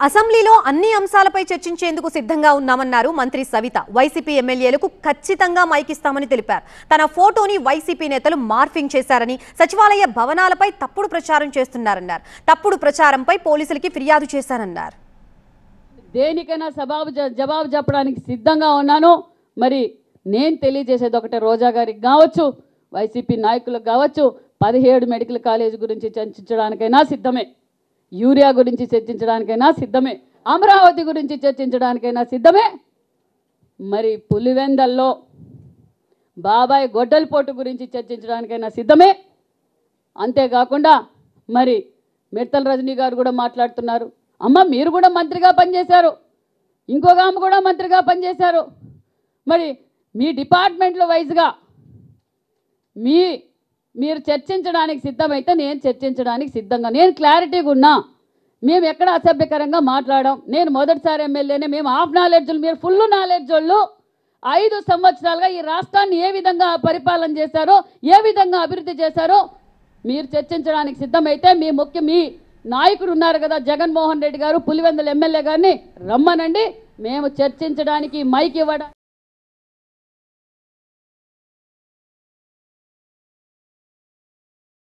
అసెంబ్లీలో అన్ని అంశాలపై చర్చించేందుకు సిద్ధంగా ఉన్నామన్నారు మంత్రి సవిత. వైసీపీ ఎమ్మెల్యేలకు ఖచ్చితంగా మైక్ ఇస్తామని తెలిపారు. తన ఫోటోని వైసీపీ నేతలు మార్ఫింగ్ చేశారని, సచివాలయ భవనాలపై తప్పుడు ప్రచారం చేస్తున్నారన్నారు. తప్పుడు ప్రచారంపై పోలీసులకి ఫిర్యాదు చేశారన్నారు. దేనికైనా జవాబు చెప్పడానికి సిద్ధంగా ఉన్నాను. మరి నేను తెలియజేసేది ఒకటే, రోజా గారికి కావచ్చు, వైసీపీ నాయకులకు కావచ్చు, 17 మెడికల్ కాలేజ్ గురించి చర్చించడానికైనా సిద్ధమే, యూరియా గురించి చర్చించడానికైనా సిద్ధమే, అమరావతి గురించి చర్చించడానికైనా సిద్ధమే. మరి పులివెందల్లో బాబాయ్ గొడ్డలిపోటు గురించి చర్చించడానికైనా సిద్ధమే. అంతేకాకుండా మరి మిడతల రజనీ గారు కూడా మాట్లాడుతున్నారు. అమ్మ, మీరు కూడా మంత్రిగా పనిచేశారు, ఇంకొక ఆమె కూడా మంత్రిగా పనిచేశారు. మరి మీ డిపార్ట్మెంట్లో వైజ్గా మీరు చర్చించడానికి సిద్ధమైతే నేను చర్చించడానికి సిద్ధంగా, నేను క్లారిటీగా ఉన్నా. మేము ఎక్కడ అసభ్యకరంగా మాట్లాడాం. నేను మొదటిసారి ఎమ్మెల్యేనే. మేము హాఫ్ నాలెడ్జ్లు, మీరు ఫుల్ నాలెడ్జ్ వాళ్ళు. 5 సంవత్సరాలుగా ఈ రాష్ట్రాన్ని ఏ విధంగా పరిపాలన చేశారో, ఏ విధంగా అభివృద్ధి చేశారో మీరు చర్చించడానికి సిద్ధమైతే మీ నాయకుడు ఉన్నారు కదా జగన్మోహన్ రెడ్డి గారు, పులివెందుల ఎమ్మెల్యే గారిని రమ్మనండి. మేము చర్చించడానికి మైక్ ఇవ్వడం